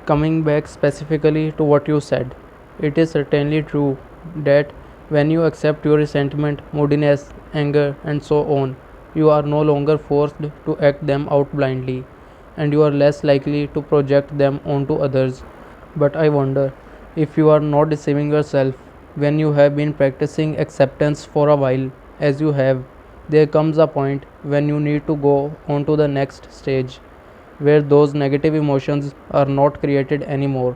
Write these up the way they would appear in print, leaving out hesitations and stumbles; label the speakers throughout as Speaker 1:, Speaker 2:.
Speaker 1: Coming back specifically to what you said, it is certainly true that when you accept your resentment, moodiness, anger, and so on, you are no longer forced to act them out blindly, and you are less likely to project them onto others. But I wonder if you are not deceiving yourself when you have been practicing acceptance for a while, as you have. There comes a point when you need to go on to the next stage where those negative emotions are not created anymore.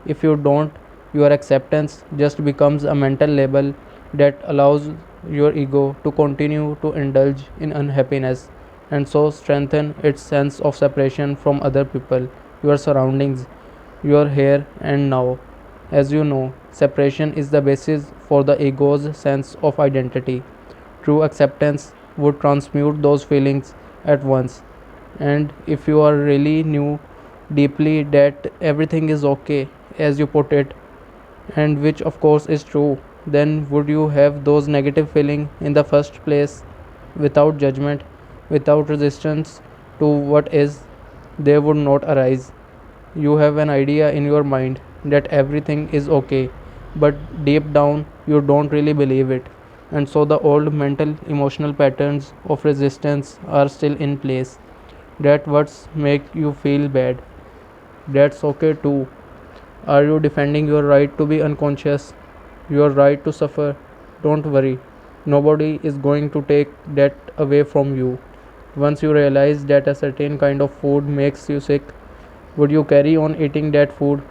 Speaker 1: If you don't, your acceptance just becomes a mental label that allows your ego to continue to indulge in unhappiness and so strengthen its sense of separation from other people, your surroundings, your here and now. As you know, separation is the basis for the ego's sense of identity. True acceptance would transmute those feelings at once. And if you are really knew deeply that everything is okay, as you put it, and which of course is true, then would you have those negative feelings in the first place without judgment, without resistance to what is, they would not arise. You have an idea in your mind that everything is okay, but deep down you don't really believe it. And so the old mental emotional patterns of resistance are still in place. That what's make you feel bad. That's okay too. Are you defending your right to be unconscious? Your right to suffer? Don't worry. Nobody is going to take that away from you. Once you realize that a certain kind of food makes you sick, would you carry on eating that food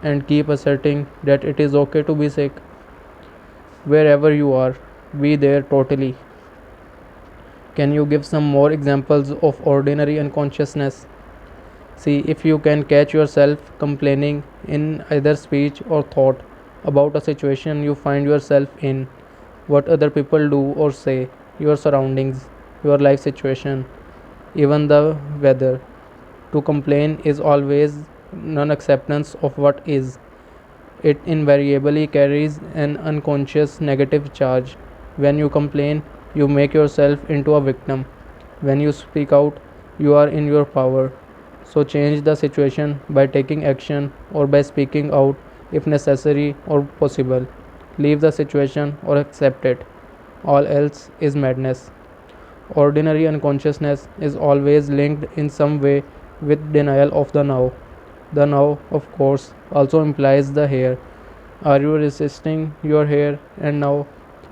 Speaker 1: and keep asserting that it is okay to be sick? Wherever you are, be there totally. Can you give some more examples of ordinary unconsciousness? See if you can catch yourself complaining in either speech or thought about a situation you find yourself in, what other people do or say, your surroundings, your life situation, even the weather. To complain is always non acceptance of what is. It invariably carries an unconscious negative charge. When you complain, you make yourself into a victim. When you speak out, you are in your power. So change the situation by taking action or by speaking out if necessary or possible. Leave the situation or accept it. All else is madness. Ordinary unconsciousness is always linked in some way with denial of the now. The now, of course, also implies the here. Are you resisting your here and now?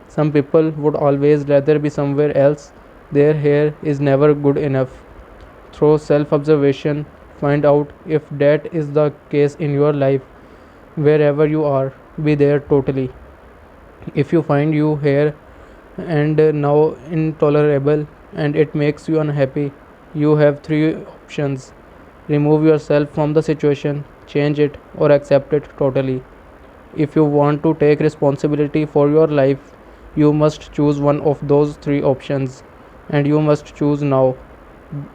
Speaker 1: Some people would always rather be somewhere else. Their here is never good enough. Through self observation, find out if that is the case in your life. Wherever you are, be there totally. If you find you here and now intolerable and it makes you unhappy, you have three options: remove yourself from the situation, change it, or accept it totally. If you want to take responsibility for your life, you must choose one of those three options, and you must choose now.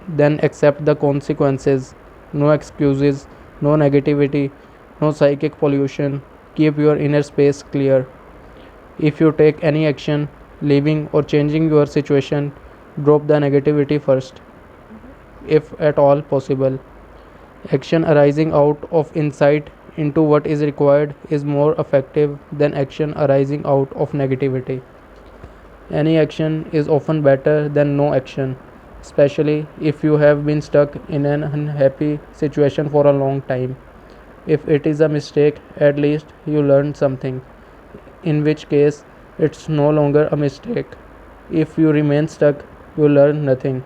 Speaker 1: Then accept the consequences. No excuses, no negativity, no psychic pollution. Keep your inner space clear. If you take any action, leaving or changing your situation, drop the negativity first, if at all possible. Action arising out of insight into what is required is more effective than action arising out of negativity. Any action is often better than no action, especially if you have been stuck in an unhappy situation for a long time. If it is a mistake, at least you learned something, in which case it's no longer a mistake. If you remain stuck, you learn nothing.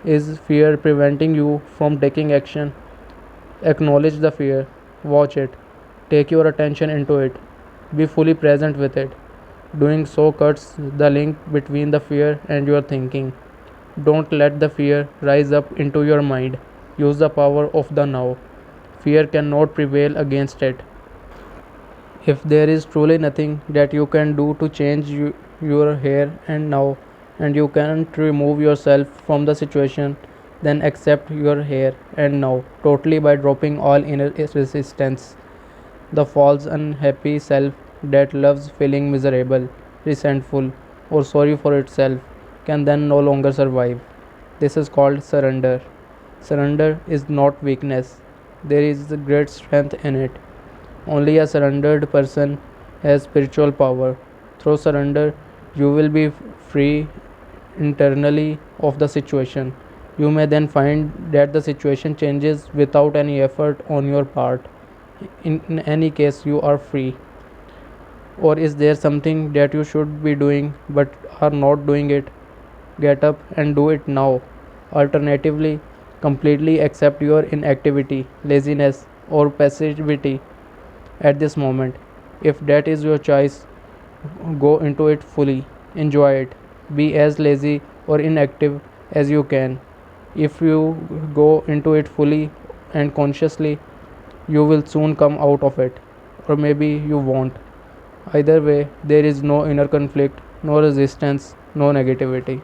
Speaker 1: Is fear preventing you from taking action? Acknowledge the fear, watch it, take your attention into it, be fully present with it. Doing so cuts the link between the fear and your thinking. Don't let the fear rise up into your mind. Use the power of the now. Fear cannot prevail against it. If there is truly nothing that you can do to change your here and now, and you can't remove yourself from the situation, then accept your here and now totally by dropping all inner resistance. The false unhappy self that loves feeling miserable, resentful, or sorry for itself can then no longer survive. This is called surrender. Surrender is not weakness. there is a great strength in it. Only a surrendered person has spiritual power. Through surrender, you will be free internally of the situation. You may then find that the situation changes without any effort on your part. In any case, you are free. Or is there something that you should be doing but are not doing it? Get up and do it now. Alternatively, completely accept your inactivity, laziness, or passivity at this moment. If that is your choice, go into it fully. Enjoy it. Be as lazy or inactive as you can. If you go into it fully and consciously, you will soon come out of it. Or maybe you won't. Either way, there is no inner conflict, no resistance, no negativity.